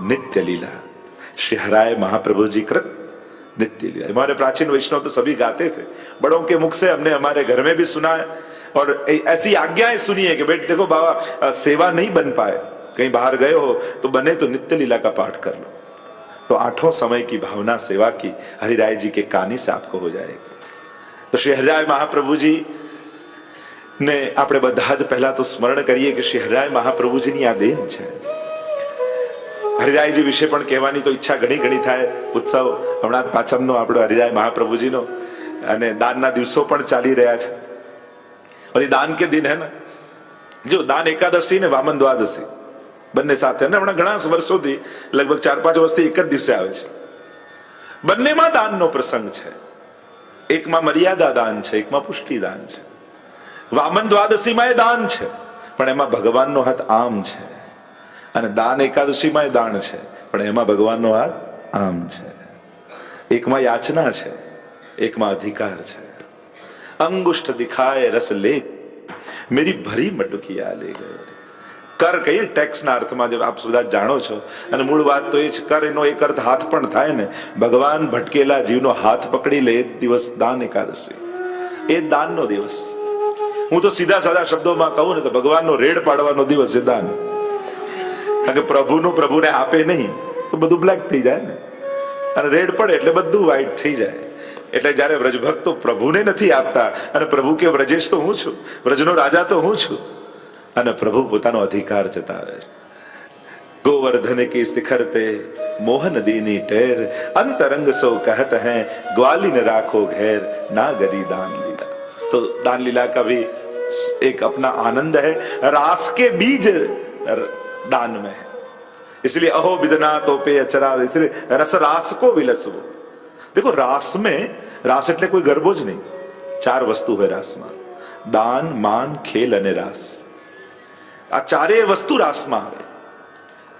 नित्य लीला। श्री हराय महाप्रभु जी कृत नित्य लीला। हमारे प्राचीन वैष्णव तो सभी गाते थे, बड़ों के मुख से हमने हमारे घर में भी सुना है और ऐसी आज्ञाएं सुनी है कि बेटे देखो बाबा सेवा नहीं बन पाए, कहीं बाहर गए हो तो बने तो नित्य लीला का पाठ कर लो, तो आठों समय की भावना सेवा की हरिराय जी के कानी से आपको हो जाएगी। तो श्री हरिराय महाप्रभु जी ने આપણે બધા જ પહેલા તો સ્મરણ કરીએ કે શ્રી હરિરાય મહાપ્રભુજીની આ દેન છે। હરિરાયજી વિશે પણ કહેવાની તો ઈચ્છા ઘણી ઘણી થાય। ઉત્સવ હમણાં પાછળનો આપણો હરિરાય મહાપ્રભુજીનો અને દાનના દિવસો પણ ચાલી રહ્યા છે। और दान के दिन है ना, जो दान एकादशी ने वामन द्वादशी બંને સાથે ને હમણાં ઘણા વર્ષોથી લગભગ 4-5 વર્ષથી એક જ દિવસે આવે છે। બંનેમાં દાનનો પ્રસંગ છે, એકમાં મર્યાદા દાન છે, એકમાં પુષ્ટિ દાન છે। વામન દ્વાદશીમાં એ દાન છે પણ એમાં ભગવાનનો હાથ આમ છે, અને દાન એકાદશીમાં એ દાન છે પણ એમાં ભગવાનનો હાથ આમ છે। એકમાં યાચના છે, એકમાં અધિકાર છે। અંગુષ્ઠ દિખાય રસ લે મેરી ભરી મટુકિયા ले गए। कर કહીએ ટેક્સના અર્થમાં જે આપ બધા જાણો છો, અને મૂળ વાત તો એ જ કર એનો એક અર્થ હાથ પણ થાય ને। ભગવાન ભટકેલા જીવનો હાથ પકડી લે એ દિવસ દાન એકાદશી, એ દાનનો દિવસ। હું તો સીધા સાદા શબ્દોમાં કહું ને તો ભગવાનનો રેડ પાડવાનો દિવસ છે દાન। કારણ કે પ્રભુનું પ્રભુને આપે નહીં તો બધું બ્લેક થઈ જાય ને, અને રેડ પડે એટલે બધું વ્હાઈટ થઈ જાય। એટલે જ્યારે વ્રજભક્તો પ્રભુને નથી આપતા અને પ્રભુ કે વ્રજેશ તો હું છું, વ્રજનો રાજા તો હું છું, અને પ્રભુ પોતાનો અધિકાર જતાવે છે। गोवर्धन की शिखर ते मोहन दीनी टेर अंतरंग सो कहत हैं ग्वालिन राखो घेर नागरी दान लीला। तो दान लीला का भी एक अपना आनंद है, रास के बीज दान में है, इसलिए अहो बिदना तो पे अचरा, इसलिए रस रास को विलसवो। देखो रास में, रास એટલે કોઈ ગરબો જ નહીં, 4 વસ્તુ હોય રાસમાં, દાન માન ખેલ અને રાસ। આ ચારેય વસ્તુ રાસમાં આવે।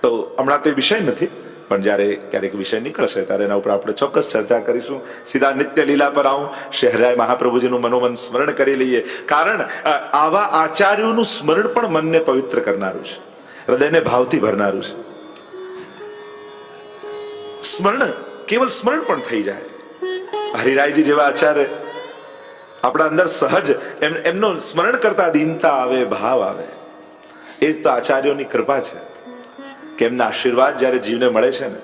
તો હમણાં તો વિષય નથી, પણ જ્યારે ક્યારેક વિષય નીકળશે ત્યારે એના ઉપર આપણે ચોક્કસ ચર્ચા કરીશું। સીધા નિત્ય લીલા પર આવું, શ્રી હરિરાય મહાપ્રભુજીનું મનોમન સ્મરણ કરી લઈએ, કારણ આવા આચાર્યોનું સ્મરણ પણ મનને પવિત્ર કરનારું છે, હૃદયને ભાવથી ભરનારું છે। સ્મરણ કેવલ સ્મરણ પણ થઈ જાય। હરિરાયજી જેવા આચાર્ય આપણા અંદર સહજ એમનો સ્મરણ કરતા દીનતા આવે, ભાવ આવે। એ જ તો આચાર્યોની કૃપા છે કે એમના આશીર્વાદ જ્યારે જીવને મળે છે ને,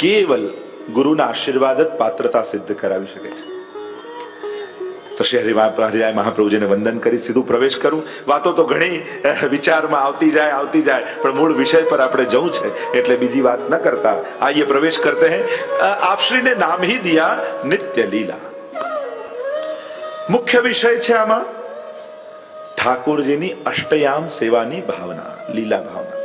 કેવલ ગુરુના આશીર્વાદ જ પાત્રતા સિદ્ધ કરાવી શકે છે। તો શ્રી હરિરાય મહાપ્રભુજીને વંદન કરી સીધું પ્રવેશ કરું। વાતો તો ઘણી વિચારમાં આવતી જાય, પણ મૂળ વિષય પર આપણે જવું છે એટલે બીજી વાત ન કરતા આइए प्रवेश करते हैं। आप श्री ने नाम ही दिया नित्य लीला। मुख्य विषय છે આમાં ઠાકોરજીની અષ્ટયામ સેવાની ભાવના, લીલા ભાવના।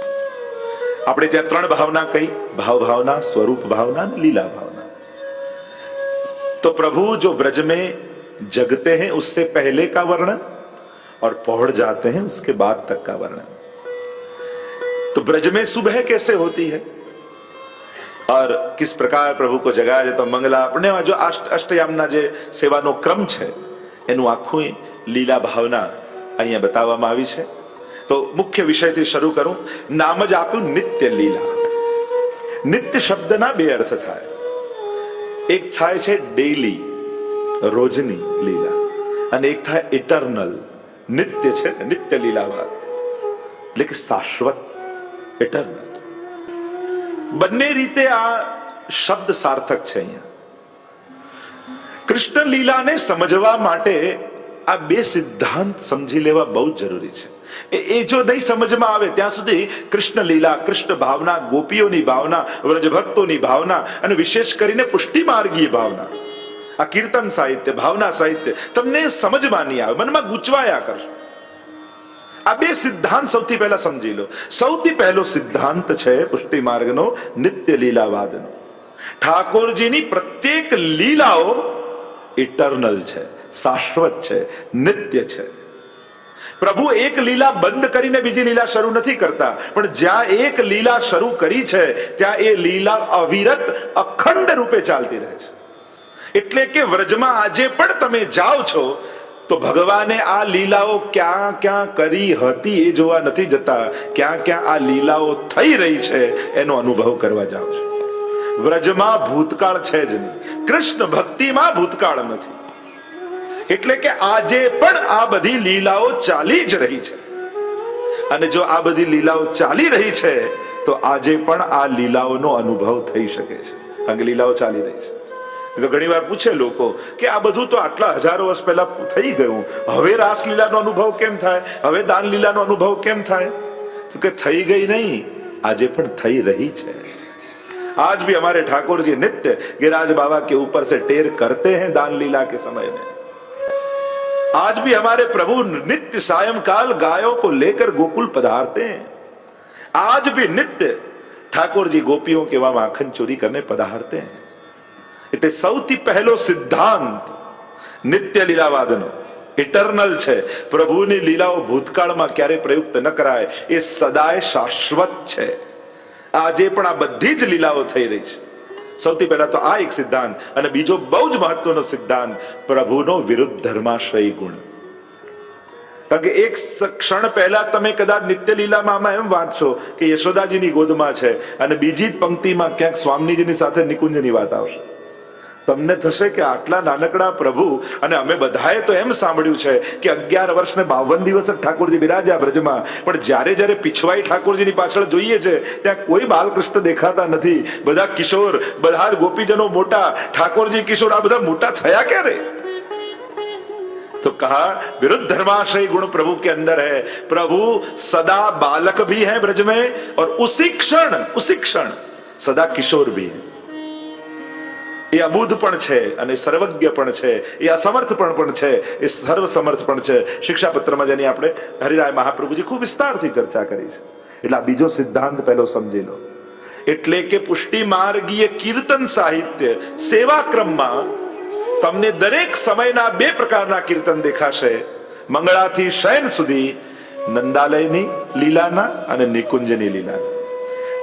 આપણે ત્યાં 3 ભાવના કઈ, ભાવ भावना, स्वरूप भावना, लीला भावना। तो प्रभु जो ब्रज में जगते हैं उससे पहले का वर्णन और पहुंच जाते हैं उसके बाद तक का वर्णन। तो ब्रज में सुबह कैसे होती है और किस प्रकार प्रभु को जगाया जाए, तो मंगला अपने जो अष्टयामना जे सेवानो क्रम है एनु आखुं लीला भावना અહીંયા બતાવવામાં આવી છે। તો મુખ્ય વિષયથી શરૂ કરું। નામ જ આપ્યું નિત્ય લીલા। નિત્ય શબ્દના 2 અર્થ થાય, એક થાય છે ડેઈલી, રોજની લીલા, અને એક થાય ઇટર્નલ, નિત્ય છે નિત્ય લીલાવાદ, એટલે કે શાશ્વત, ઇટર્નલ। બંને રીતે આ શબ્દ સાર્થક છે। અહીંયા કૃષ્ણ લીલાને સમજવા માટે આ 2 સિદ્ધાંત સમજી લેવા બહુ જરૂરી છે। એ જો નહીં સમજમાં આવે ત્યાં સુધી કૃષ્ણ લીલા, કૃષ્ણ ભાવના, ગોપીઓની ભાવના, વ્રજભક્તોની ભાવના, અને વિશેષ કરીને પુષ્ટિ માર્ગીય ભાવના, આ કીર્તન સાહિત્ય, ભાવના સાહિત્ય તમને સમજમાં નહીં આવે, મનમાં ગૂંચવાયા કરશે। આ 2 સિદ્ધાંત સૌથી પહેલા સમજી લો। સૌથી પહેલો સિદ્ધાંત છે પુષ્ટિ માર્ગનો, નિત્ય લીલાવાદનો। ઠાકોરજીની પ્રત્યેક લીલાઓ ઇટર્નલ છે, શાશ્વત છે, નિત્ય છે। પ્રભુ એક લીલા બંધ કરીને બીજી લીલા શરૂ નથી કરતા, પણ જ્યાં એક લીલા શરૂ કરી છે ત્યાં એ લીલા અવિરત અખંડ રૂપે ચાલતી રહે છે। એટલે કે વ્રજમાં આજે પણ તમે જાઓ છો તો ભગવાને આ લીલાઓ ક્યાં ક્યાં કરી હતી એ જોવા નથી જતા, ક્યાં ક્યાં આ લીલાઓ થઈ રહી છે એનો અનુભવ કરવા જાવ છો. વ્રજમાં ભૂતકાળ છે જ નહીં, કૃષ્ણ ભક્તિમાં ભૂતકાળ નથી. એટલે કે આજે પણ આ બધી લીલાઓ ચાલી જ રહી છે. અને જો આ બધી લીલાઓ ચાલી રહી છે તો આજે પણ આ લીલાઓનો અનુભવ થઈ શકે છે, કારણ કે લીલાઓ ચાલી રહી છે. તો ઘણી વાર પૂછે લોકો કે આ બધું તો આટલા હજારો વર્ષ પહેલા થઈ ગયું, હવે રાસલીલાનો અનુભવ કેમ થાય, હવે દાન લીલાનો અનુભવ કેમ થાય? તો કે થઈ ગઈ નહીં, આજે પણ થઈ રહી છે. आज भी हमारे ठाकुर जी नित्य गिरिराज बाबा के ऊपर से टेर करते हैं दान लीला के समय में. आज भी हमारे प्रभु नित्य सायंकाल गायों को लेकर गोकुल पधारते हैं. आज भी नित्य ठाकुर जी गोपियों के वहां माखन चोरी करने पधारते हैं. એટલે સૌથી પહેલો સિદ્ધાંત નિત્ય લીલાવાદનો ઇટર્નલ છે. પ્રભુની લીલાઓ ભૂતકાળમાં ક્યારે પ્રયુક્ત ન કરાય, એ સદાય શાશ્વત છે. આજે પણ આ બધી જ લીલાઓ થઈ રહી છે. સૌથી પહેલા તો આ એક સિદ્ધાંત, અને બીજો બહુ જ મહત્વનો સિદ્ધાંત, પ્રભુનો વિરુદ્ધ ધર્માશ્રય ગુણ. કારણ કે એક ક્ષણ પહેલા તમે કદાચ નિત્ય લીલામાં એમ વાંચશો કે યશોદાજીની ગોદમાં છે, અને બીજી જ પંક્તિમાં ક્યાંક સ્વામીજીની સાથે નિકુંજની વાત આવશે. તમને થશે કે આટલા નાનકડા પ્રભુ, અને અમે બધાએ તો એમ સાંભળ્યું છે કે 11 વર્ષ ને 52 દિવસ ઠાકોરજી બિરાજ્યા બ્રજમાં, પણ જ્યારે જ્યારે પીછવાઈ ઠાકોરજીની પાછળ જોઈએ છે ત્યાં કોઈ બાલકૃષ્ણ દેખાતા નથી. બધા કિશોર, બધા ગોપીજનો મોટા, ઠાકોરજી કિશોર, આ બધા મોટા થયા ક્યારે? तो कहा विरुद्ध धर्माश्रय गुण प्रभु के अंदर है. प्रभु सदा बालक भी है ब्रज में, और उसी क्षण सदा किशोर भी है. એ અબુધ પણ છે, અને સર્વજ્ઞ પણ છે, એ અસમર્થ પણ છે, એ સર્વ સમર્થ પણ છે. શિક્ષાપત્રમાં જેની આપણે હરિરાય મહાપ્રભુજી ખૂબ વિસ્તારથી ચર્ચા કરી છે. એટલે આ બીજો સિદ્ધાંત પહેલો સમજી લો. એટલે કે પુષ્ટિ માર્ગીય કીર્તન સાહિત્ય સેવાક્રમમાં તમને દરેક સમયના બે પ્રકારના કીર્તન દેખાશે. મંગળાથી શયન સુધી નંદાલયની લીલાના અને નિકુંજની લીલાના.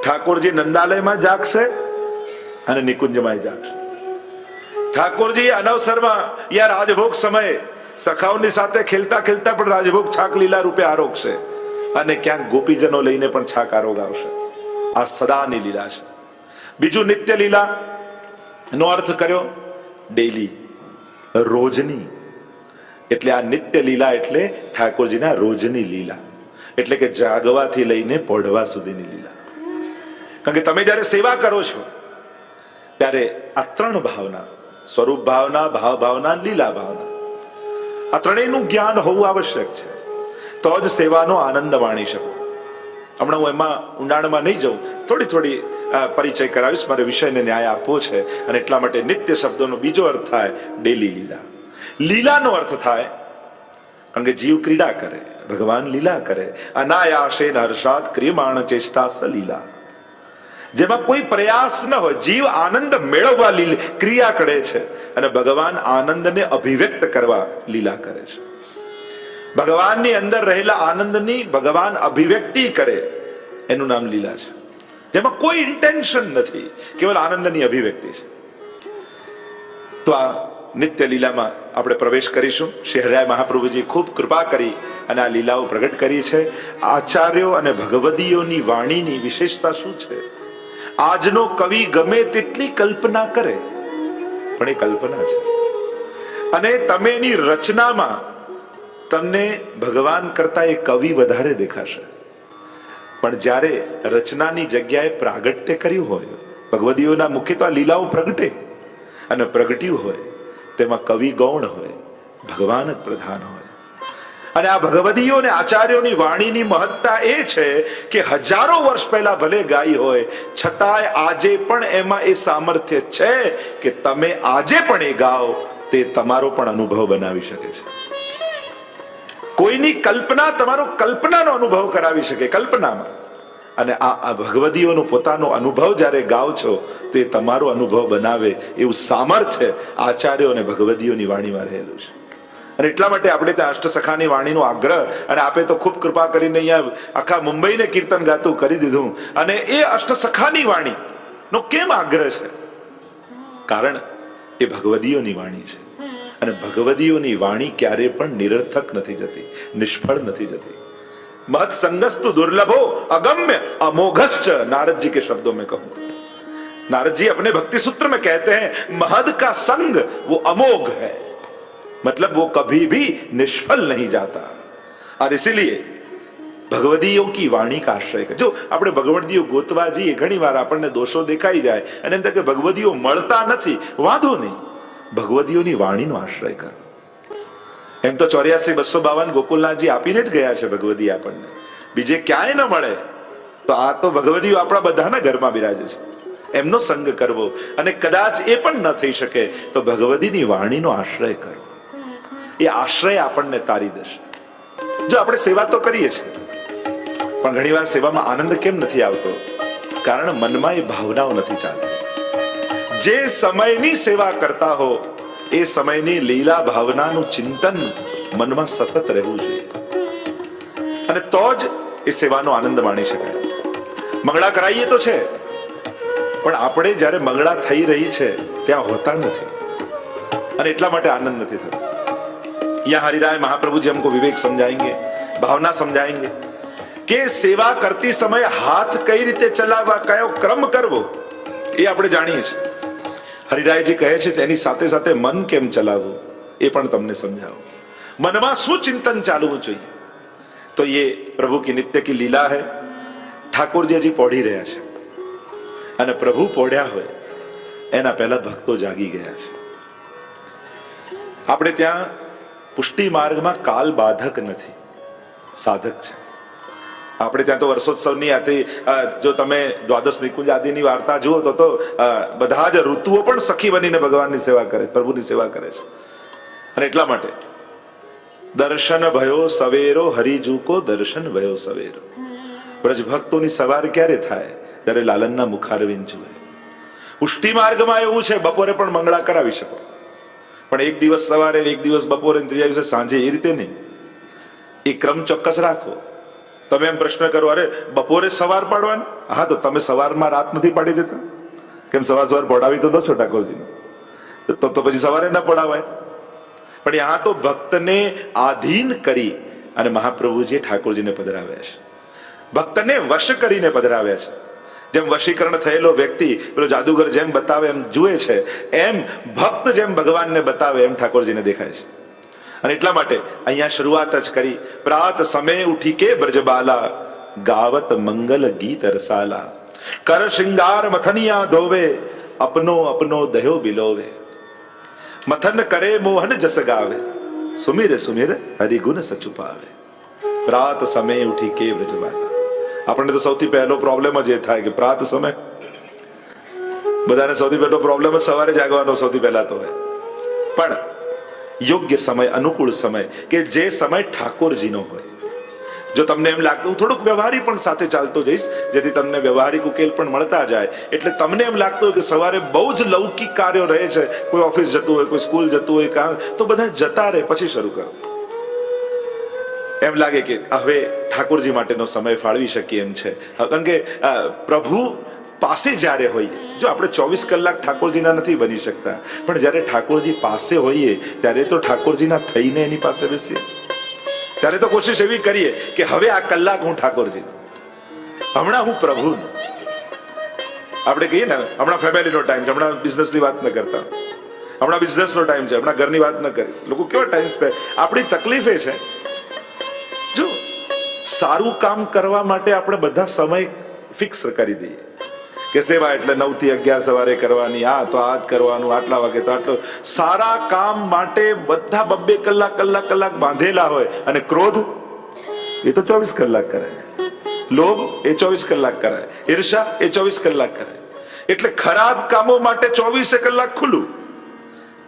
ઠાકોરજી નંદાલયમાં જાગશે અને નિકુંજમાં જાગશે. ઠાકોરજી અનવસરમાં યા રાજભોગ સમયે સખાઓની સાથે ખેલતા ખેલતા પણ રાજભોગ છાક લીલા રૂપે આરોગશે, અને ક્યાંક ગોપીજનો લઈને પણ છાક આરોગાવશે. આ સદાની લીલા છે. બીજું નિત્ય લીલા નો અર્થ કર્યો ડેલી, રોજની. એટલે આ નિત્ય લીલા એટલે ઠાકોરજીના રોજની લીલા, એટલે કે જાગવાથી લઈને પોઢવા સુધીની લીલા. કારણ કે તમે જ્યારે સેવા કરો છો ત્યારે આ ત્રણ ભાવના, સ્વરૂપ ભાવના, ભાવ ભાવના, લીલા ભાવના, આ ત્રણેયનું જ્ઞાન હોવું આવશ્યક છે, તો જ સેવાનો આનંદ માણી શકો. હમણાં હું એમાં ઊંડાણમાં નહીં જાઉં, થોડી પરિચય કરાવીશ, મારે વિષયને ન્યાય આપવો છે, અને એટલા માટે નિત્ય શબ્દોનો બીજો અર્થ થાય ડેલી લીલા. લીલાનો અર્થ થાય, કારણ કે જીવ ક્રીડા કરે, ભગવાન લીલા કરે. અનાયાસેન હર્ષાત ક્રિયમાણ ચેષ્ટા સલીલા, જેમાં કોઈ પ્રયાસ ન હોય, જીવ આનંદ મેળવવા ક્રિયા કરે છે, અને ભગવાન આનંદને અભિવ્યક્ત કરવા લીલા કરે છે. ભગવાનની અંદર રહેલા આનંદની ભગવાન અભિવ્યક્તિ કરે, એનું નામ લીલા છે. જેમાં કોઈ ઇન્ટેન્શન નથી, કેવલ આનંદની અભિવ્યક્તિ છે. તો આ નિત્ય લીલામાં આપણે પ્રવેશ કરીશું. શ્રી હરિરાય મહાપ્રભુજી ખૂબ કૃપા કરી અને આ લીલાઓ પ્રગટ કરી છે. આચાર્યો અને ભગવદીઓની વાણીની વિશેષતા શું છે? આજનો કવિ ગમે તેટલી કલ્પના કરે, પણ એ કલ્પના છે, અને તમે એની રચનામાં તમને ભગવાન કરતા એ કવિ વધારે દેખાશે. પણ જ્યારે રચનાની જગ્યાએ પ્રાગટ્ય કર્યું હોય, ભગવદીઓના મુખ્ય તો આ લીલાઓ પ્રગટે, અને પ્રગટ્યું હોય તેમાં કવિ ગૌણ હોય, ભગવાન જ પ્રધાન હોય. અને આ ભગવદીઓ અને આચાર્યોની વાણીની મહત્તા એ છે કે હજારો વર્ષ પહેલા ભલે ગાઈ હોય, છતાંય આજે પણ એમાં એ સામર્થ્ય છે કે તમે આજે પણ એ ગાઓ, તે તમારો પણ અનુભવ બનાવી શકે છે. કોઈની કલ્પના તમારો કલ્પનાનો અનુભવ કરાવી શકે, કલ્પનામાં. અને આ ભગવદીઓનો પોતાનો અનુભવ જ્યારે ગાઓ છો તો એ તમારો અનુભવ બનાવે એવું સામર્થ્ય આચાર્યો અને ભગવદીઓની વાણીમાં રહેલું છે. અને એટલા માટે આપણે ત્યાં અષ્ટસખાની વાણીનો આગ્રહ, અને આપે તો ખૂબ કૃપા કરીને અહીંયા આખા મુંબઈને કીર્તન ગાતું કરી દીધું. અને એ અષ્ટસખાની વાણી નો કેમ આગ્રહ છે? કારણ એ ભગવદીઓની વાણી છે. અને ભગવદીઓની વાણી ક્યારે પણ નિરર્થક નથી જતી, નિષ્ફળ નથી જતી. મત સંગસ્તુ દુર્લભો अगम्य अमोघश्च, नारद जी के शब्दों में कहूं, नारद जी अपने भक्ति सूत्र में कहते हैं महद का संग वो अमोघ है, मतलब वो कभी भी निष्फल नहीं जाता. और इसीलिए ભગવદીઓ કી વાણી કા આશ્રય કરે. જો આપણે ભગવદીઓ ગોતવા જઈએ, ઘણી વાર આપણને દોષો દેખાઈ જાય અને એમ થાય કે ભગવદીઓ મળતા નથી, વાંધો નહીં, ભગવદીઓની વાણીનો આશ્રય કરો. એમ તો 84-252 ગોકુલનાથજી આપીને જ ગયા છે ભગવદી આપણને, બીજે ક્યાંય ન મળે. તો આ તો ભગવદીઓ આપણા બધાના ઘરમાં બિરાજે છે, એમનો સંગ કરવો. અને કદાચ એ પણ ન થઈ શકે તો ભગવદીની વાણીનો આશ્રય કરો. એ આશ્રય આપણને તારી દેશે. જો આપણે સેવા તો કરીએ છીએ, પણ ઘણી વાર સેવામાં આનંદ કેમ નથી આવતો? કારણ મનમાં એ ભાવનાઓ નથી ચાલતી. જે સમયની સેવા કરતા હો એ સમયની લીલા ભાવનાનું ચિંતન મનમાં સતત રહેવું જોઈએ, અને તો જ એ સેવાનો આનંદ માણી શકાય. મંગળા કરાવીએ તો છે, પણ આપણે જ્યારે મંગળા થઈ રહી છે ત્યાં હોતા નથી, અને એટલા માટે આનંદ નથી થતો. यहाँ हरिराय महाप्रभु जी हमको विवेक समझाएंगे, भावना समझाएंगे કે સેવા કરતી સમયે હાથ કઈ રીતે ચલાવવા, કયો ક્રમ કરવો એ આપણે જાણીએ છીએ. હરિરાયજી કહે છે એની સાથે સાથે મન કેમ ચલાવવું એ પણ તમને સમજાવો. મનમાં શું ચિંતન ચાલવું જોઈએ? તો ये प्रभु की नित्य की लीला है. ઠાકોરજી હજી પોઢી રહ્યા છે, અને પ્રભુ પોઢ્યા હોય એના પહેલા ભક્તો જાગી ગયા છે. આપણે ત્યાં પુષ્ટિ માર્ગમાં કાલ બાધક નથી, સાધક છે. આપણે ત્યાં તો વર્ષોત્સવની આથી જો તમે દ્વાદશ નિકુંજ આદિની વાર્તા જુઓ તો બધા જ ઋતુઓ પણ સખી બનીને ભગવાનની સેવા કરે, પ્રભુની સેવા કરે છે. અને એટલા માટે દર્શન ભયો સવેરો, હરિજુ કો દર્શન ભયો સવેરો. બ્રજ ભક્તોની સવાર ક્યારે થાય? ત્યારે લાલનના મુખારવિંદ જુએ. પુષ્ટિ માર્ગમાં એવું છે બપોરે પણ મંગળા કરાવી શકો, પણ એક દિવસ સવારે, એક દિવસ બપોરે, ત્રીજા દિવસે સાંજે, એ રીતે નહીં. એ ક્રમ ચોક્કસ રાખો. તમે એમ પ્રશ્ન કરો, અરે બપોરે સવાર પાડવાની? હા, તો તમે સવારમાં રાત નથી પાડી દેતા? કેમ સવાર પડાવી તો દો છો ઠાકોરજીને, તો પછી સવારે ના પડાવાય. પણ યહાં તો ભક્તને આધીન કરી અને મહાપ્રભુજીએ ઠાકોરજીને પધરાવ્યા છે, ભક્તને વશ કરીને પધરાવ્યા છે. જેમ વશીકરણ થયેલો વ્યક્તિ પેલો જાદુગર જેમ બતાવે એમ જુએ છે, એમ ભક્ત જેમ ભગવાનને બતાવે એમ ઠાકોરજીને દેખાય છે. અને એટલા માટે અહીંયા શરૂઆત જ કરી, પ્રાત સમય ઉઠી કે બ્રજબાલા, ગાવત મંગલ ગીત રસાલા, કર શ્રૃંગાર મથનિયા ધોવે, અપનો અપનો દહ્યો બિલોવે, મથન કરે મોહન જસ ગાવે, સુમિર સુમિર હરિગુણ સચુપાવે. પ્રાત સમય ઉઠી કે બ્રજબાલા. આપણને તો સૌથી પહેલો પ્રોબ્લેમ જ એ થાય કે પ્રાત સમય, બધાને સૌથી પહેલો પ્રોબ્લેમ જ સવારે જાગવાનો સૌથી પહેલા તો હોય. પણ યોગ્ય સમય, અનુકૂળ સમય, કે જે સમય ઠાકોરજીનો હોય. જો તમને એમ લાગતું હું થોડુંક વ્યવહારિક પણ સાથે ચાલતો જઈશ, જેથી તમને વ્યવહારિક ઉકેલ પણ મળતા જાય, એટલે તમને એમ લાગતું હોય કે સવારે બહુ જ લૌકિક કાર્યો રહે છે, કોઈ ઓફિસ જતું હોય, કોઈ સ્કૂલ જતું હોય, કામ, તો બધા જતા રહે પછી શરૂ કરો. એમ લાગે કે હવે ઠાકોરજી માટેનો સમય ફાળવી શકીએ એમ છે. કારણ કે પ્રભુ પાસે જ્યારે હોઈએ, જો આપણે 24 કલાક ઠાકોરજીના નથી બની શકતા, પણ જ્યારે ઠાકોરજી પાસે હોઈએ ત્યારે તો ઠાકોરજીના થઈને એની પાસે બેસીએ, ત્યારે તો કોશિશ એવી કરીએ કે હવે આ કલાક હું ઠાકોરજી, હમણાં હું પ્રભુ. આપણે કહીએ ને હમણાં ફેમિલીનો ટાઈમ છે, હમણાં બિઝનેસની વાત ન કરતા, હમણાં બિઝનેસનો ટાઈમ છે, હમણાં ઘરની વાત ન કરીશ. લોકો કેવા ટાઈમ સ્પેન્ડ. આપણી તકલીફ એ છે, જો સારું કામ કરવા માટે આપણે બધા સમય ફિક્સ કરી દઈએ કે સેવા એટલે 9 થી 11 સવારે કરવાની, આ તો આ જ કરવાનું, આટલા વાગે તો આટલો. સારા કામ માટે બધા 2 કલાક બાંધેલા હોય, અને ક્રોધ એ તો 24 કલાક કરે, લોભ એ 24 કલાક કરાય, ઈર્ષા એ 24 કલાક કરાય. એટલે ખરાબ કામો માટે 24 કલાક ખુલ્લું.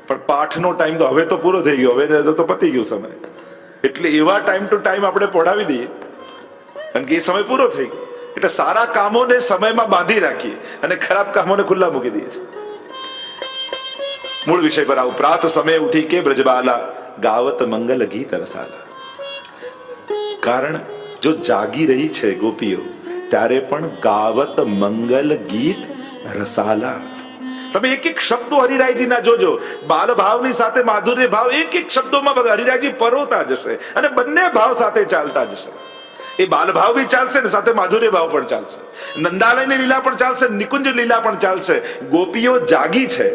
પણ પાઠનો ટાઈમ તો હવે તો પૂરો થઈ ગયો, હવે તો પતી ગયો સમય. એટલે એવા ટાઈમ ટુ ટાઈમ આપણે પહોંચાડી દઈએ, કારણ કે એ સમય પૂરો થઈ ગયો. એટલે સારા કામોને સમયમાં બાંધી રાખીએ અને ખરાબ કામોને ખુલ્લા મૂકી દઈએ છીએ. મૂળ વિષય પર આવું. પ્રાત સમય ઉઠી કે બ્રજબાલા, ગાવત મંગલ ગીત રસાલા. કારણ જો જાગી રહી છે ગોપીઓ ત્યારે પણ ગાવત મંગલ ગીત રસાલા, તમે એક એક શબ્દો હરિરાયજીના જોજો, બાલ ભાવની સાથે માધુર્ય ભાવ એક એક શબ્દોમાં હરિરાયજી પરોતા જશે અને બંને ભાવ સાથે ચાલતા જશે. એ બાલ ભાવ બી ચાલશે ને સાથે માધુર્ય ભાવ પણ ચાલશે, નંદાલયની લીલા પણ ચાલશે, નિકુંજ લીલા પણ ચાલશે. ગોપીઓ જાગી છે,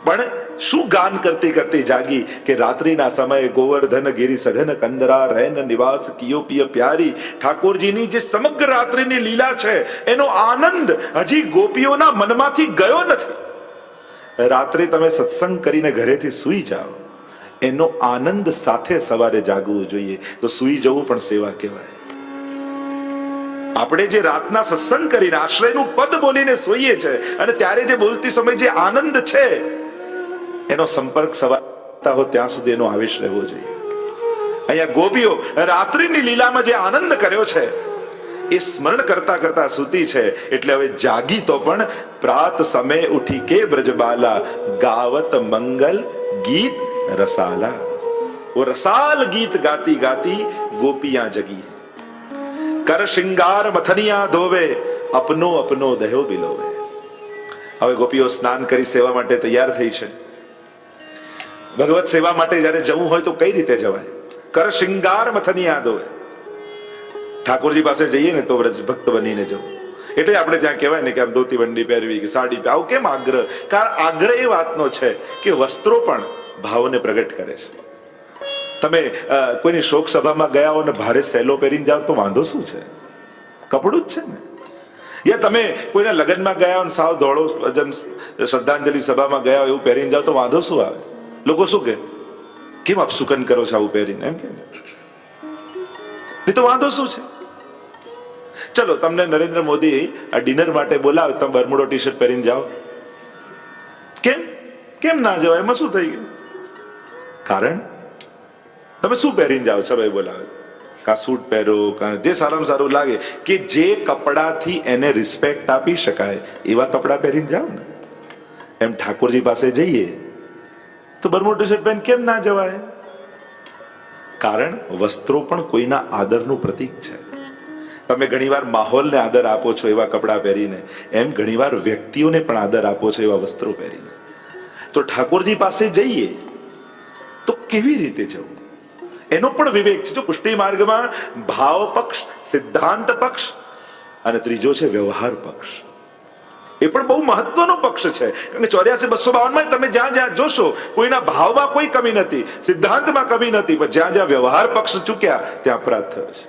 પણ શું ગાન કરતી કરતી જાગી કે રાત્રિના સમયે ગોવર્ધન ગિરી સઘન કંદરા રહેન નિવાસ કિયો પિય પ્યારી. ઠાકોરજીની જે સમગ્ર રાત્રિની લીલા છે એનો આનંદ હજી ગોપીઓના મનમાંથી ગયો નથી. રાત્રે તમે સત્સંગ કરીને ઘરેથી સૂઈ જાઓ, એનો આનંદ સાથે સવારે જાગવું જોઈએ. તો સૂઈ જવું પણ સેવા કહેવાય. આપણે જે રાતના સત્સંગ કરીને આશ્રયનું પદ બોલીને સૂઈએ છે અને ત્યારે જે બોલતી સમય જે આનંદ છે એનો સંપર્ક સવારતા હો ત્યાં સુધી એનો આવેશ રહેવો જોઈએ. અહીંયા ગોપીઓ રાત્રિની લીલામાં જે આનંદ કર્યો છે એ સ્મરણ કરતા કરતા સૂતી છે. એટલે હવે જાગી તો પણ પ્રાત સમય ઉઠી કે બ્રજબાલા ગાવત મંગલ ગીત રસાલા. वो रसाल गीत गाती गाती गोपियां जगी. कर श्रृंगार मथनिया धोवे अपनो अपनो दह्यो बिलोवे. હવે ગોપીઓ સ્નાન કરી સેવા માટે તૈયાર થઈ છે. ભગવત સેવા માટે જયારે જવું હોય તો કઈ રીતે જવાય? કર શ્રૃંગાર મથનિયા ધોવે. ઠાકોરજી પાસે જઈએ ને તો ભક્ત બનીને જવું. એટલે આપણે ત્યાં કહેવાય ને કે આમ ધોતી બંડી પહેરવી કે સાડી આવું કેમ આગ્રહ? કારણ આગ્રહ એ વાતનો છે કે વસ્ત્રો પણ ભાવને પ્રગટ કરે છે. તમે કોઈની શોક સભામાં ગયા હો ને ભારે સેલો પહેરીને જાઓ તો વાંધો શું છે? કપડું જ છે ને. યા તમે કોઈના લગ્નમાં ગયા હો ને સાવ ધોળો શ્રદ્ધાંજલિ સભામાં ગયા એવું પહેરીને જાઓ તો વાંધો શું આવે? લોકો શું કે કેમ આપ સુકન કરો છો આવું પહેરીને, એમ કે તો વાંધો શું છે? ચલો તમને નરેન્દ્ર મોદી આ ડિનર માટે બોલાવે, તમે બરમુડો ટી શર્ટ પહેરીને જાઓ, કેમ કેમ ના જવાય? એમાં શું થઈ ગયું? કારણ તમે શું પહેરીને જાઓ છો? ભાઈ બોલાવે કા સૂટ પહેરો કા જે સારામાં સારું લાગે, કે જે કપડાથી એને રિસ્પેક્ટ આપી શકાય એવા કપડા પહેરીને જાઓ ને. એમ ઠાકોરજી પાસે જઈએ તો બરમુડો ટી શર્ટ પહેરીને કેમ ના જવાય? કારણ વસ્ત્રો પણ કોઈના આદરનું પ્રતીક છે. તમે ઘણીવાર માહોલને આદર આપો છો એવા કપડાં પહેરીને, એમ ઘણીવાર વ્યક્તિઓને પણ આદર આપો છો એવા વસ્ત્રો પહેરીને. તો ઠાકોરજી પાસે જઈએ તો કેવી રીતે જવું એનો પણ વિવેક છે. જો પુષ્ટિ માર્ગમાં ભાવ પક્ષ, સિદ્ધાંત પક્ષ અને ત્રીજો છે વ્યવહાર પક્ષ. એ પણ બહુ મહત્વનો પક્ષ છે. કારણ કે 84-252 માં તમે જ્યાં જ્યાં જોશો કોઈના ભાવમાં કોઈ કમી નથી, સિદ્ધાંતમાં કમી નથી, પણ જ્યાં જ્યાં વ્યવહાર પક્ષ ચૂક્યા ત્યાં અપરાધ થયો છે.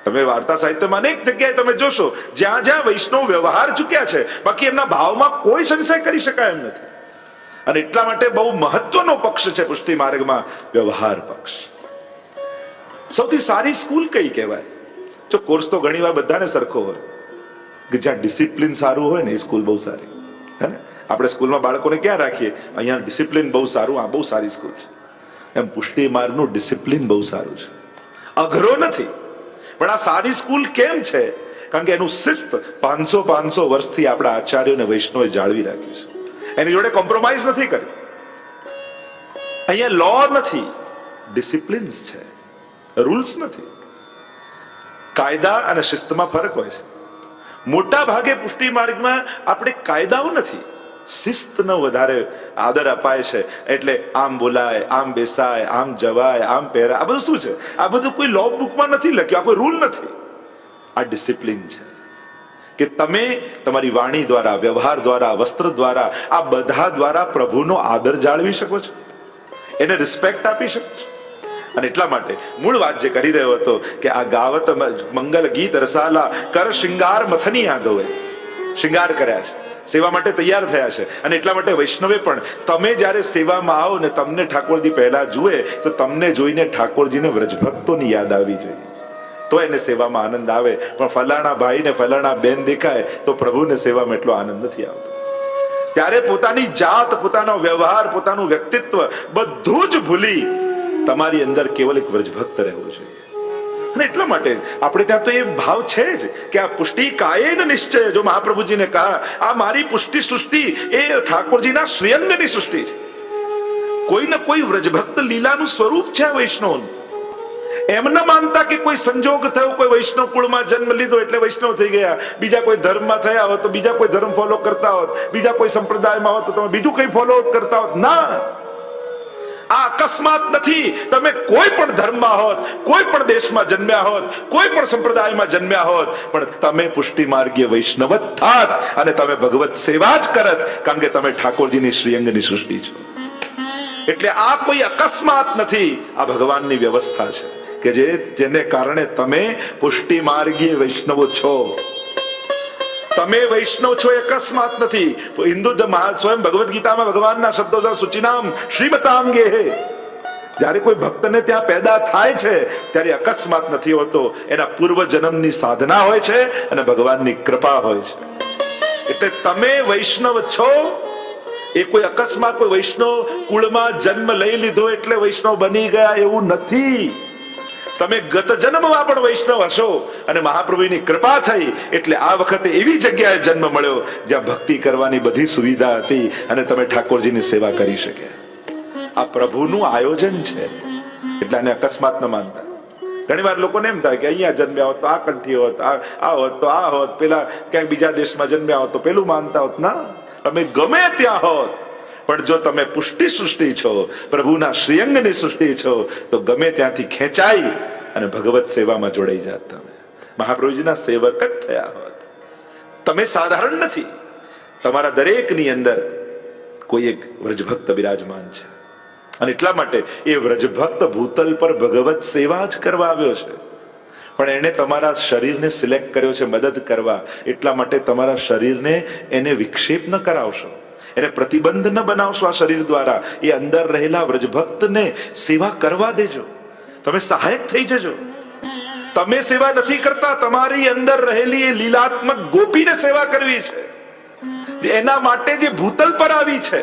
તમે વાર્તા સાહિત્યમાં અનેક જગ્યાએ તમે જોશો જ્યાં જ્યાં વૈષ્ણવ વ્યવહાર ચૂક્યા છે, બાકી એમના ભાવમાં કોઈ સંશય કરી શકાય એમ નથી. અને એટલા માટે બહુ મહત્વનો પક્ષ છે પુષ્ટિ માર્ગમાં વ્યવહાર પક્ષ. સૌથી સારી સ્કૂલ કઈ કહેવાય? જો કોર્સ તો ઘણી વાર બધાને સરખો હોય, કે જ્યાં ડિસિપ્લિન સારું હોય ને એ સ્કૂલ બહુ સારી, હે ને? આપણે સ્કૂલમાં બાળકોને ક્યાં રાખીએ? અહીંયા ડિસિપ્લિન બહુ સારું, આ બહુ સારી સ્કૂલ છે. એમ પુષ્ટિ માર્ગનું ડિસિપ્લિન બહુ સારું છે, અઘરો નથી. પણ આ સારી સ્કૂલ કેમ છે? કારણ કે એનું શિસ્ત 500 વર્ષથી આપણા આચાર્યો અને વૈષ્ણવે જાળવી રાખ્યું છે. એની જોડે કોમ્પ્રોમાઇઝ નથી કર્યું. અહીંયા લો નથી, ડિસિપ્લિન્સ છે, રૂલ્સ નથી. કાયદા અને શિસ્તમાં ફરક હોય છે. મોટા ભાગે પુષ્ટિ માર્ગમાં આપણે કાયદાઓ નથી, શિસ્તનો વધારે આદર અપાય છે. એટલે આમ બોલાય, આમ બેસાય, આમ જવાય, આમ પહેરાય, આ બધું શું છે? આ બધું કોઈ લો બુકમાં નથી લખ્યું, આ કોઈ રૂલ નથી. આ ડિસિપ્લિન છે કે તમે તમારી વાણી દ્વારા, વ્યવહાર દ્વારા, વસ્ત્ર દ્વારા, આ બધા દ્વારા પ્રભુનો આદર જાળવી શકો છો, એને રિસ્પેક્ટ આપી શકો છો. અને એટલા માટે મૂળ વાત જે કરી રહ્યો હતો કે આ ગાવત મંગલ ગીત રસાલા કર શ્રૃંગાર મથની યાદોએ શ્રૃંગાર કર્યા છે, સેવા માટે તૈયાર થયા છે. અને એટલા માટે વૈષ્ણવે પણ તમે જ્યારે સેવામાં આવો ને તમને ઠાકોરજી પહેલા જુએ તો તમને જોઈને ઠાકોરજીને વ્રજભક્તોની યાદ આવી જોઈએ, તો એને સેવામાં આનંદ આવે. પણ ફલાણા ભાઈ ને ફલાણા બેન દેખાય તો પ્રભુને સેવામાં એટલો આનંદ નથી આવતો. ત્યારે પોતાની જાત, પોતાનો વ્યવહાર, પોતાનું વ્યક્તિત્વ બધું જ ભૂલી તમારી અંદર કેવલ એક વ્રજભક્ત રહેવું જોઈએ. અને એટલા માટે આપણે ત્યાં તો એ ભાવ છે જ કે આ પુષ્ટિ કાયેન નિશ્ચય. જો મહાપ્રભુજીને કહા આ મારી પુષ્ટિ સૃષ્ટિ એ ઠાકોરજીના શ્રીઅંગની સૃષ્ટિ છે. કોઈ ને કોઈ વ્રજભક્ત લીલાનું સ્વરૂપ છે આ વૈષ્ણવનું. એમ ન માનતા કે કોઈ સંજોગ થયો, કોઈ વૈષ્ણવ કુળમાં જન્મ લીધો એટલે વૈષ્ણવ થઈ ગયા, બીજા કોઈ ધર્મમાં થયા હોત તો બીજા કોઈ ધર્મ ફોલો કરતા હોત, બીજા કોઈ સંપ્રદાયમાં હોત તો તમે બીજું કઈ ફોલો કરતા હોત. ના, આ અકસ્માત નથી. તમે કોઈ પણ ધર્મમાં હોત, કોઈ પણ દેશમાં જન્મ્યા હોત, કોઈ પણ સંપ્રદાયમાં જન્મ્યા હોત, પણ તમે પુષ્ટિ માર્ગીય વૈષ્ણવ જ થાત અને તમે ભગવત સેવા જ કરત, કારણ કે તમે ઠાકોરજીની શ્રીઅંગની સૃષ્ટિ છો. એટલે આ કોઈ અકસ્માત નથી, આ ભગવાનની વ્યવસ્થા છે કે જેને કારણે તમે પુષ્ટિ માર્ગીય વૈષ્ણવો છો. તમે વૈષ્ણવ છો એ અકસ્માત નથી. હિન્દુ સ્વયં ભગવદ ગીતામાં ભગવાનના શબ્દો છે, સૂચિનામ શ્રીમતાંગે હે. જ્યારે કોઈ ભક્તને ત્યાં પેદા થાય છે ત્યારે અકસ્માત નથી હોતો, એના પૂર્વ જન્મની સાધના હોય છે અને ભગવાનની કૃપા હોય છે. એટલે તમે વૈષ્ણવ છો એ કોઈ અકસ્માત, કોઈ વૈષ્ણવ કુળમાં જન્મ લઈ લીધો એટલે વૈષ્ણવ બની ગયા એવું નથી. તમે ગત જન્મમાં પણ વૈષ્ણવ હશો અને મહાપ્રભુની કૃપા થઈ એટલે આ વખતે એવી જગ્યાએ જન્મ મળ્યો જ્યાં ભક્તિ કરવાની બધી સુવિધા હતી અને તમે ઠાકોરજીની સેવા કરી શક્યા. આ પ્રભુનું આયોજન છે, એટલે આને અકસ્માત ન માનતા. ઘણી વાર લોકોને એમ થાય કે અહીંયા જન્મ્યા હોત તો આ કંઠી હોત, આ હોત તો આ હોત, પેલા ક્યાંક બીજા દેશમાં જન્મ્યા હોત તો પેલું માનતા હોત. ના, તમે ગમે ત્યાં હોત, પણ જો તમે પુષ્ટિ સૃષ્ટિ છો, પ્રભુના શ્રીઅંગની સૃષ્ટિ છો, તો ગમે ત્યાંથી ખેંચાઈ અને ભગવત સેવામાં જોડાઈ જાત. તમે મહાપ્રભુજીના સેવક જ થયા હોત. તમે સાધારણ નથી. તમારા દરેકની અંદર કોઈ એક વ્રજભક્ત બિરાજમાન છે અને એટલા માટે એ વ્રજભક્ત ભૂતલ પર ભગવત સેવા જ કરવા આવ્યો છે. પણ એને તમારા શરીરને સિલેક્ટ કર્યો છે મદદ કરવા, એટલા માટે તમારા શરીરને એને વિક્ષેપ ન કરાવશો, એને પ્રતિબંધ ન બનાવશો આ શરીર દ્વારા. એ અંદર રહેલા વ્રજભક્તને સેવા કરવા દેજો, તમે સહાયક થઈ જજો. તમે સેવા નથી કરતા, તમારી અંદર રહેલી એ લીલાત્મક ગોપીને સેવા કરવી છે. એના માટે જે ભૂતલ પર આવી છે,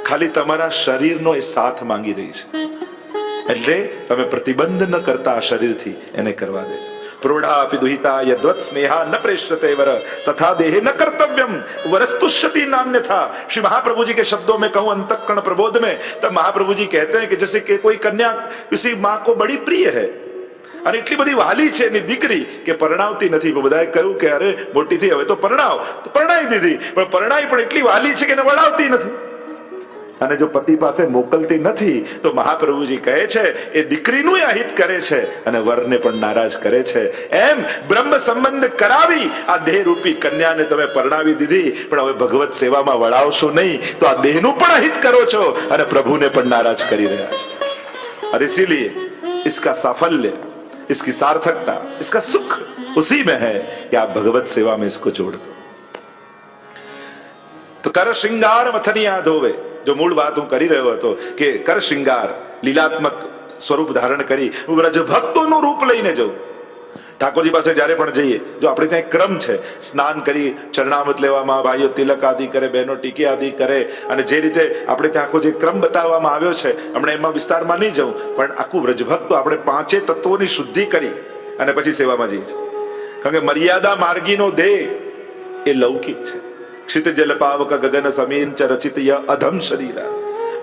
ખાલી તમારા શરીરનો એ સાથ માંગી રહી છે. એટલે તમે પ્રતિબંધ ન કરતા આ શરીરથી એને કરવા દેજો. પ્રોઢાપી દુહિતા યદ્વત સ્નેહા ન પ્રેષ્યતે વર તથા દેહે ન કર્તવ્યમ वरस्तुष्यति नान्यथा. श्री महाप्रभु जी के शब्दों में कहूं अंतःकरण प्रबोध में, तब महाप्रभु जी कहते हैं कि जैसे कि कोई कन्या किसी माँ को बड़ी प्रिय है અને એટલી બધી વાલી છે એની દીકરી કે પરણાવતી નથી. બધાએ કહ્યું કે અરે મોટી થઈ હવે તો પરણાવ, તો પરણાવી દીધી, પણ પરણાઈ પણ એટલી વાલી છે કે એને વળાવતી નથી. અને જો પતિ પાસે મોકલતી નથી તો મહાપ્રભુજી કહે છે એ દીકરીનું અહિત કરે છે અને વરને પણ નારાજ કરે છે. એમ બ્રહ્મ સંબંધ કરાવી આ દેહ રૂપી કન્યાને તમે પરણાવી દીધી, પણ હવે ભગવત સેવામાં વળાવશો નહીં તો આ દેહનું પણ અહિત કરો છો અને પ્રભુને પણ નારાજ કરી રહ્યા છો. और इसीलिए इसका साफल्य, इसकी सार्थकता, इसका सुख उसी में है कि आप भगवत सेवा में इसको जोड़ दो. तो कर श्रृंगार मथनिया धोवे, जो मूल बात હું કરી રહ્યો હતો કે કર શ્રૃંગાર લીલાત્મક સ્વરૂપ ધારણ કરી હું વ્રજ ભક્તોનું રૂપ લઈને જઉં. ઠાકોરજી પાસે જ્યારે પણ જઈએ, જો આપણે ત્યાં ક્રમ છે, સ્નાન કરી ચરણામૃત લેવામાં, ભાઈઓ તિલક આદિ કરે, બહેનો ટીકી આદિ કરે, અને જે રીતે આપણે ત્યાં આખો જે ક્રમ બતાવવામાં આવ્યો છે, હમણાં એમાં વિસ્તારમાં નહીં જવું, પણ આખું વ્રજભક્તો આપણે પાંચે તત્વોની શુદ્ધિ કરી અને પછી સેવામાં જઈએ છીએ. કારણ કે મર્યાદા માર્ગીનો દેહ એ લૌકિક છે. ક્ષિત જલ પાવક ગગન સમીન ચ રચિત ય અધમ શરીરા.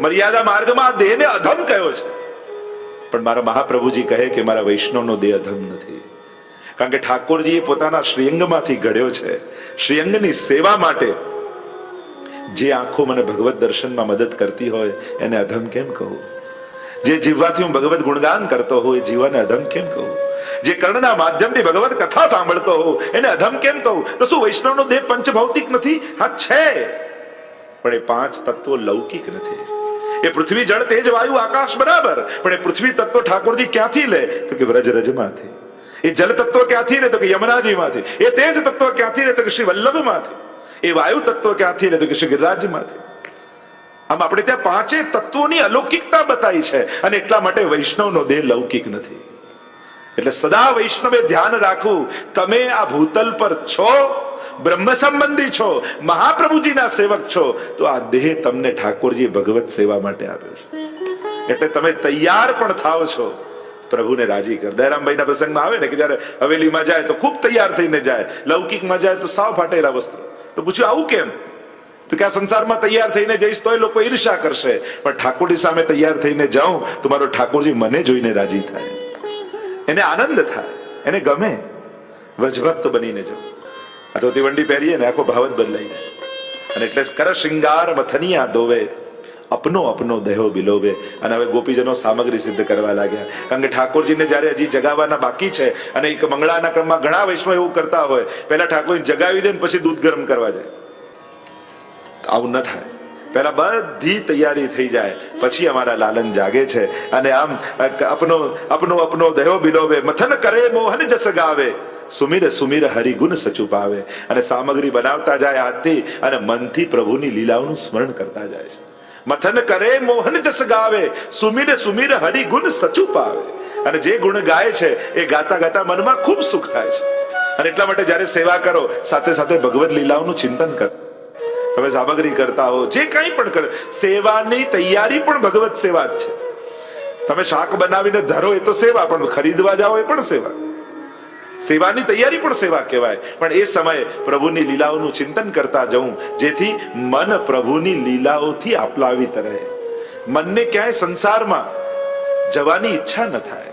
મર્યાદા માર્ગમાં દેહને અધમ કહ્યો છે, પણ મારા મહાપ્રભુજી કહે કે મારા વૈષ્ણવનો દેહ અધમ નથી. કારણ કે ઠાકોરજીએ પોતાના શ્રીઅંગમાંથી ઘડ્યો છે. શ્રીઅંગની સેવા માટે જે આંખો મને ભગવત દર્શનમાં મદદ કરતી હોય એને અધમ કેમ કહું? જે જીવવાથી હું ભગવત ગુણગાન કરતો હોઉં એ જીવાને અધમ કેમ કહું? જે કર્ણના માધ્યમથી ભગવત કથા સાંભળતો હોઉં એને અધમ કેમ કહું? તો શું વૈષ્ણવનો દેહ પંચભૌતિક નથી? હા છે, પણ એ પાંચ તત્વો લૌકિક નથી. એ પૃથ્વી જળ તેજ વાયુ આકાશ બરાબર, પણ એ પૃથ્વી તત્વ ઠાકોરજી ક્યાંથી લે? તો કે વ્રજરજમાંથી. એ જલ તત્વ ક્યાંથી લે? તો કે યમુનાજીમાંથી. એ તેજ તત્વ ક્યાંથી લે? તો કે શ્રી વલ્લભમાંથી. એ વાયુ તત્વ ક્યાંથી લે? તો કે શ્રી ગિરિરાજમાંથી. આમ આપણે ત્યાં પાંચે તત્વોની અલૌકિકતા બતાવી છે, અને એટલા માટે વૈષ્ણવનો દેહ લૌકિક નથી. એટલે સદા વૈષ્ણવે ધ્યાન રાખવું, તમે આ ભૂતલ પર છો, બ્રહ્મ સંબંધી છો, મહાપ્રભુજીના સેવક છો, તો આ દેહ તમને ઠાકોરજીએ ભગવત સેવા માટે આપ્યો છે. એટલે તમે તૈયાર પણ થાવ છો પ્રભુને રાજી કર. દયારામભાઈના પ્રસંગમાં આવે ને કે જયારે હવેલીમાં જાય તો ખૂબ તૈયાર થઈને જાય, લૌકિકમાં જાય તો સાવ ફાટેલા વસ્ત્રો. તો પૂછ્યું આવું કેમ? તો કે આ સંસારમાં તૈયાર થઈને જઈશ તો એ લોકો ઈર્ષા કરશે, પણ ઠાકોરજી સામે તૈયાર થઈને જાઉં તો મારો ઠાકોરજી મને જોઈને રાજી થાય. એને આનંદ થાય, એને ગમે, વ્રજભક્ત બનીને જવું. આ ધોતી વંડી પહેરીએ ને આખો ભાવ જ બદલાઈ જાય. અને એટલે કર શૃંગાર મથનિયા ધોવે, અપનો અપનો દેહો બિલોવે. અને હવે ગોપીજનો સામગ્રી સિદ્ધ કરવા લાગ્યા, કારણ કે ઠાકોરજીને જયારે હજી જગાવવાના બાકી છે, અને એક મંગળાના ક્રમમાં ઘણા વૈષ્ણવ એવું કરતા હોય, પહેલા ઠાકોરજી જગાવી દે ને પછી દૂધ ગરમ કરવા જાય. આવું ન થાય, પહેલા બધી તૈયારી થઈ જાય, પછી અમારા લાલન જાગે છે. અને આમ અપનો અપનો અપનો દેહો બિલોવે, મથન કરે મોહન જસ ગાવે, સુમિર સુમિર હરિગુણ સચુપાવે. અને સામગ્રી બનાવતા જાય હાથથી, અને મનથી પ્રભુની લીલાઓનું સ્મરણ કરતા જાય છે. મથન કરે મોહન જસ ગાવે, સુમિર સુમિર હરિગુણ સચુપાવે. અને જે ગુણ ગાય છે એ ગાતા ગાતા મનમાં ખૂબ સુખ થાય છે. અને એટલા માટે જ્યારે સેવા કરો, સાથે સાથે ભગવત લીલાઓનું ચિંતન કરો. તમે સામગ્રી કરતા હો, જે કંઈ પણ કરો, સેવાની તૈયારી પણ ભગવત સેવા જ છે. તમે શાક બનાવીને ધરો એ તો સેવા, પણ ખરીદવા જાઓ એ પણ સેવા. સેવાની તૈયારી પણ સેવા કહેવાય. પણ એ સમયે પ્રભુની લીલાઓનું ચિંતન કરતા જવું, જેથી મન પ્રભુની લીલાઓથી આપ્લાવિત રહે, મનને ક્યાંય સંસારમાં જવાની ઈચ્છા ન થાય.